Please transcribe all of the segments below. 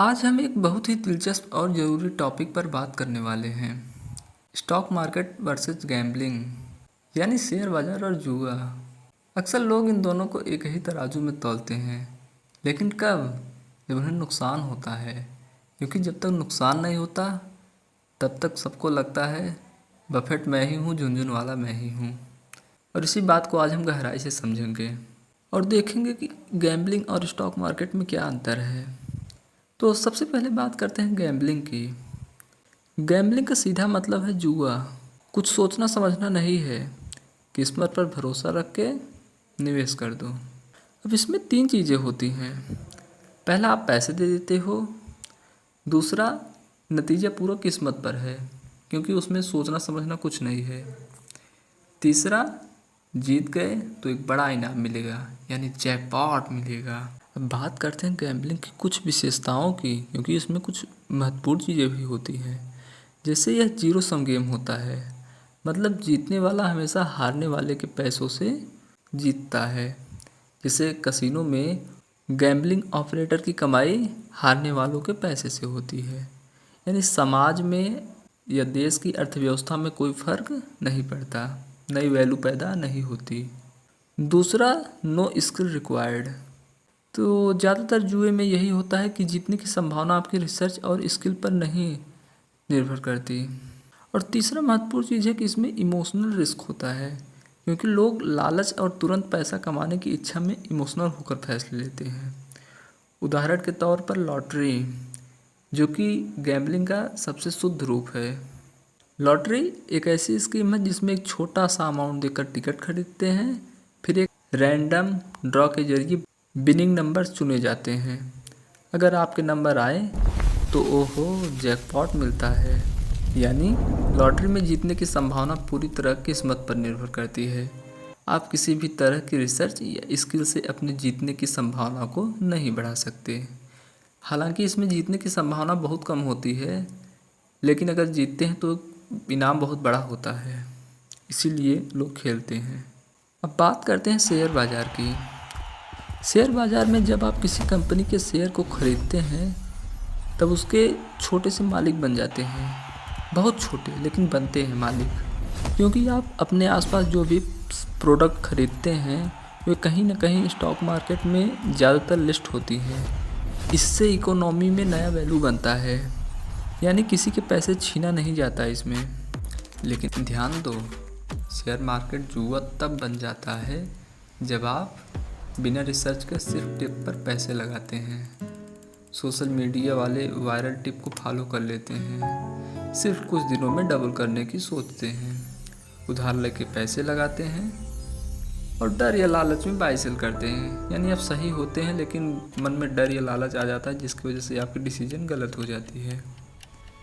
आज हम एक बहुत ही दिलचस्प और ज़रूरी टॉपिक पर बात करने वाले हैं। स्टॉक मार्केट वर्सेस गैम्बलिंग, यानी शेयर बाजार और जुआ। अक्सर लोग इन दोनों को एक ही तराजू में तौलते हैं, लेकिन कब? जब उन्हें नुकसान होता है। क्योंकि जब तक नुकसान नहीं होता तब तक सबको लगता है बफेट मैं ही हूँ, झुनझुन वाला मैं ही हूँ। और इसी बात को आज हम गहराई से समझेंगे और देखेंगे कि गैम्बलिंग और स्टॉक मार्केट में क्या अंतर है। तो सबसे पहले बात करते हैं गैम्बलिंग की। गैम्बलिंग का सीधा मतलब है जुआ। कुछ सोचना समझना नहीं है, किस्मत पर भरोसा रख के निवेश कर दो। अब इसमें तीन चीज़ें होती हैं। पहला, आप पैसे दे देते हो। दूसरा, नतीजा पूरा किस्मत पर है, क्योंकि उसमें सोचना समझना कुछ नहीं है। तीसरा, जीत गए तो एक बड़ा इनाम मिलेगा, यानी जैकपॉट मिलेगा। अब बात करते हैं गैम्बलिंग की कुछ विशेषताओं की, क्योंकि इसमें कुछ महत्वपूर्ण चीज़ें भी होती हैं। जैसे यह जीरो सम गेम होता है, मतलब जीतने वाला हमेशा हारने वाले के पैसों से जीतता है। जैसे कसिनो में गैम्बलिंग ऑपरेटर की कमाई हारने वालों के पैसे से होती है। यानी समाज में या देश की अर्थव्यवस्था में कोई फर्क नहीं पड़ता, नई वैल्यू पैदा नहीं होती। दूसरा, नो स्किल रिक्वायर्ड। तो ज़्यादातर जुए में यही होता है कि जीतने की संभावना आपकी रिसर्च और स्किल पर नहीं निर्भर करती। और तीसरा महत्वपूर्ण चीज़ है कि इसमें इमोशनल रिस्क होता है, क्योंकि लोग लालच और तुरंत पैसा कमाने की इच्छा में इमोशनल होकर फैसले लेते हैं। उदाहरण के तौर पर लॉटरी, जो कि गैम्बलिंग का सबसे शुद्ध रूप है। लॉटरी एक ऐसी स्कीम है जिसमें एक छोटा सा अमाउंट देकर टिकट खरीदते हैं, फिर एक रैंडम ड्रॉ के जरिए विनिंग नंबर चुने जाते हैं। अगर आपके नंबर आए तो ओहो, जैकपॉट मिलता है। यानी लॉटरी में जीतने की संभावना पूरी तरह किस्मत पर निर्भर करती है। आप किसी भी तरह की रिसर्च या स्किल से अपने जीतने की संभावना को नहीं बढ़ा सकते। हालांकि इसमें जीतने की संभावना बहुत कम होती है, लेकिन अगर जीतते हैं तो इनाम बहुत बड़ा होता है, इसीलिए लोग खेलते हैं। अब बात करते हैं शेयर बाज़ार की। शेयर बाज़ार में जब आप किसी कंपनी के शेयर को खरीदते हैं तब उसके छोटे से मालिक बन जाते हैं। बहुत छोटे, लेकिन बनते हैं मालिक, क्योंकि आप अपने आसपास जो भी प्रोडक्ट खरीदते हैं वे कहीं ना कहीं स्टॉक मार्केट में ज़्यादातर लिस्ट होती हैं। इससे इकोनॉमी में नया वैल्यू बनता है, यानी किसी के पैसे छीना नहीं जाता इसमें। लेकिन ध्यान दो, शेयर मार्केट जुआ तब बन जाता है जब आप बिना रिसर्च के सिर्फ टिप पर पैसे लगाते हैं। सोशल मीडिया वाले वायरल टिप को फॉलो कर लेते हैं, सिर्फ कुछ दिनों में डबल करने की सोचते हैं, उधार लेके पैसे लगाते हैं और डर या लालच में बाय सेल करते हैं। यानी आप सही होते हैं लेकिन मन में डर या लालच आ जाता है, जिसकी वजह से आपकी डिसीजन गलत हो जाती है।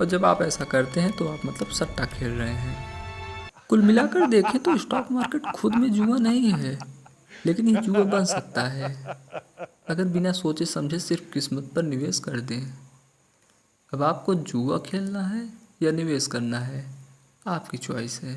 और जब आप ऐसा करते हैं तो आप मतलब सट्टा खेल रहे हैं। कुल मिलाकर देखें तो स्टॉक मार्केट खुद में जुआ नहीं है, लेकिन ये जुआ बन सकता है अगर बिना सोचे समझे सिर्फ किस्मत पर निवेश कर दें। अब आपको जुआ खेलना है या निवेश करना है, आपकी चॉइस है।